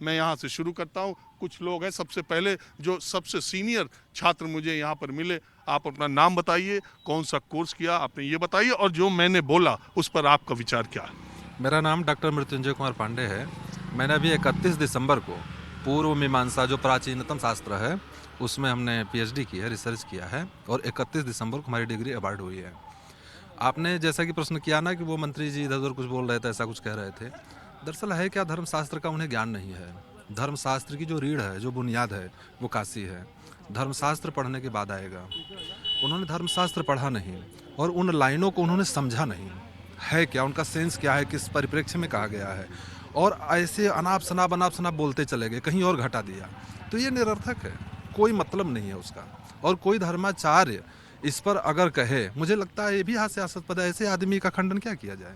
मैं यहाँ से शुरू करता हूँ। कुछ लोग हैं, सबसे पहले जो सबसे सीनियर छात्र मुझे यहाँ पर मिले, आप अपना नाम बताइए, कौन सा कोर्स किया आपने ये बताइए, और जो मैंने बोला उस पर आपका विचार क्या है। मेरा नाम डॉक्टर मृत्युंजय कुमार पांडे है। मैंने अभी 31 दिसंबर को पूर्व मीमांसा जो प्राचीनतम शास्त्र है उसमें हमने पीएचडी की है, रिसर्च किया है, और 31 दिसंबर को हमारी डिग्री अवार्ड हुई है। आपने जैसा कि प्रश्न किया ना कि वो मंत्री जी इधर उधर कुछ बोल रहे थे, ऐसा कुछ कह रहे थे। दरअसल है क्या, धर्मशास्त्र का उन्हें ज्ञान नहीं है। धर्मशास्त्र की जो रीढ़ है, जो बुनियाद है, वो काशी है। धर्मशास्त्र पढ़ने के बाद आएगा। उन्होंने धर्मशास्त्र पढ़ा नहीं और उन लाइनों को उन्होंने समझा नहीं है क्या, उनका सेंस क्या है, किस परिप्रेक्ष्य में कहा गया है, और ऐसे अनाप शनाप बोलते चले गए, कहीं और घटा दिया। तो ये निरर्थक है, कोई मतलब नहीं है उसका। और कोई धर्माचार्य इस पर अगर कहे, मुझे लगता है ये भी हास्यास्पद है। ऐसे आदमी का खंडन क्या किया जाए,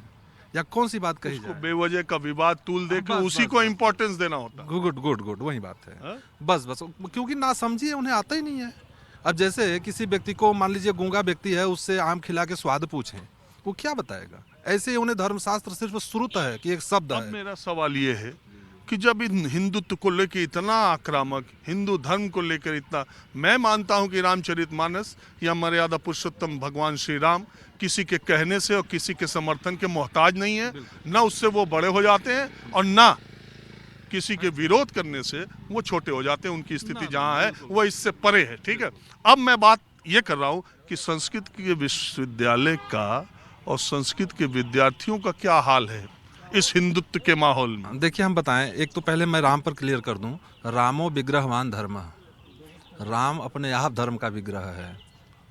या कौन सी बात कही उसको जाए। बेवजह का विवाद तूल दे के बस उसी बस को बस इम्पोर्टेंस देना होता है। गुड गुड गुड, वही बात है। हाँ? बस बस क्योंकि ना समझिए, उन्हें आता ही नहीं है। अब जैसे किसी व्यक्ति को, मान लीजिए गूंगा व्यक्ति है, उससे आम खिला के स्वाद पूछें, वो क्या बताएगा। ऐसे उन्हें धर्मशास्त्र सिर्फ श्रुत है कि एक शब्द अब है। मेरा सवाल ये है कि जब इन हिंदुत्व को लेकर इतना आक्रामक, हिंदू धर्म को लेकर इतना, मैं मानता हूं कि रामचरितमानस या मर्यादा पुरुषोत्तम भगवान श्री राम किसी के कहने से और किसी के समर्थन के मोहताज नहीं है, ना उससे वो बड़े हो जाते हैं और ना किसी के विरोध करने से वो छोटे हो जाते हैं। उनकी स्थिति जहां है वो इससे परे है, ठीक है। अब मैं बात ये कर रहा हूं कि संस्कृत के विश्वविद्यालय का और संस्कृत के विद्यार्थियों का क्या हाल है इस हिंदुत्व के माहौल में। देखिए, हम बताएं, एक तो पहले मैं राम पर क्लियर कर दूं। रामो विग्रहवान धर्म, राम अपने आप धर्म का विग्रह है।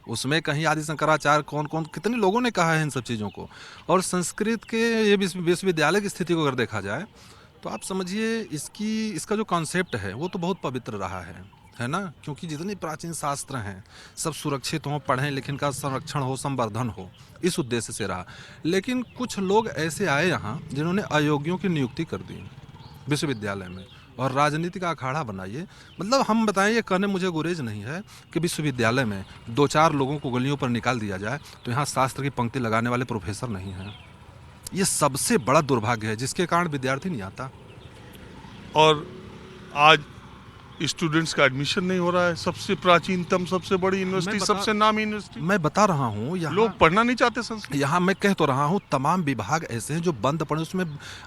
उसमें कहीं आदि शंकराचार्य, कौन कौन कितने लोगों ने कहा है इन सब चीज़ों को। और संस्कृत के ये विश्वविद्यालय की स्थिति को अगर देखा जाए तो आप समझिए, इसका जो कॉन्सेप्ट है वो तो बहुत पवित्र रहा है ना। क्योंकि जितने प्राचीन शास्त्र हैं सब सुरक्षित हों, पढ़ें लेकिन का संरक्षण हो, संवर्धन हो, इस उद्देश्य से रहा। लेकिन कुछ लोग ऐसे आए यहाँ जिन्होंने अयोग्यों की नियुक्ति कर दी विश्वविद्यालय में, और राजनीति का अखाड़ा बनाइए। मतलब हम बताएं, ये कहने मुझे गुरेज नहीं है कि विश्वविद्यालय में 2-4 लोगों को गलियों पर निकाल दिया जाए तो यहाँ शास्त्र की पंक्ति लगाने वाले प्रोफेसर नहीं हैं। ये सबसे बड़ा दुर्भाग्य है, जिसके कारण विद्यार्थी नहीं आता। और आज स्टूडेंट्स का एडमिशन नहीं हो रहा है, सबसे प्राचीनतम, सबसे बड़ी यूनिवर्सिटी, सबसे नामी यूनिवर्सिटी। मैं बता रहा हूँ, यहाँ लोग पढ़ना नहीं चाहते संस्कृत। यहाँ मैं कह तो रहा हूँ, तमाम विभाग ऐसे हैं जो बंद पड़े, उसमें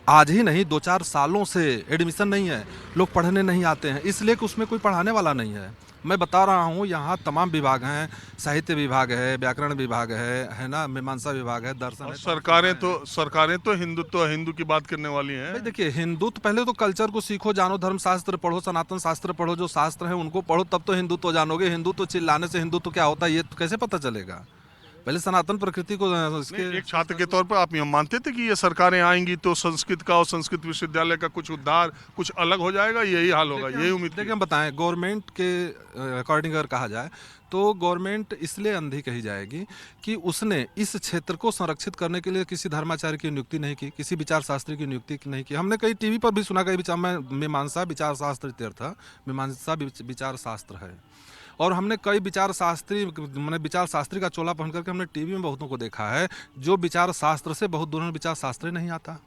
आज ही नहीं 2-4 सालों से एडमिशन नहीं है, लोग पढ़ने नहीं आते हैं, इसलिए कि उसमें कोई पढ़ाने वाला नहीं है। मैं बता रहा हूँ, यहाँ तमाम विभाग हैं, साहित्य विभाग है, व्याकरण विभाग है ना, मीमांसा विभाग है, दर्शन है। सरकारें तो हिंदू की बात करने वाली हैं। भाई देखिए, हिंदुत्व, पहले तो कल्चर को सीखो, जानो, धर्मशास्त्र पढ़ो, सनातन शास्त्र पढ़ो, जो शास्त्र है उनको पढ़ो, तब तो हिंदुत्व जानोगे। हिंदुत्व चिल्लाने से हिंदुत्व क्या होता है ये तो कैसे पता चलेगा। पहले सनातन प्रकृति को इसके। एक छात्र के तौर पर आप ये मानते थे कि ये सरकारें आएंगी तो संस्कृत का और संस्कृत विश्वविद्यालय का कुछ उद्धार, कुछ अलग हो जाएगा, यही हाल होगा, यही उम्मीद। देखिए, हम बताएं, गवर्नमेंट के अकॉर्डिंग अगर कहा जाए तो गवर्नमेंट इसलिए अंधी कही जाएगी कि उसने इस क्षेत्र को संरक्षित करने के लिए किसी धर्माचार्य की नियुक्ति नहीं की, किसी विचार शास्त्री की नियुक्ति नहीं की। हमने कई टीवी पर भी सुना, कई विचार में मीमांसा विचार शास्त्र तीर्थ, मीमांसा विचार शास्त्र है। और हमने कई विचार शास्त्री का चोला पहन करके हमने टीवी में बहुतों को देखा है जो विचार शास्त्र से बहुत दूर विचार शास्त्री नहीं आता।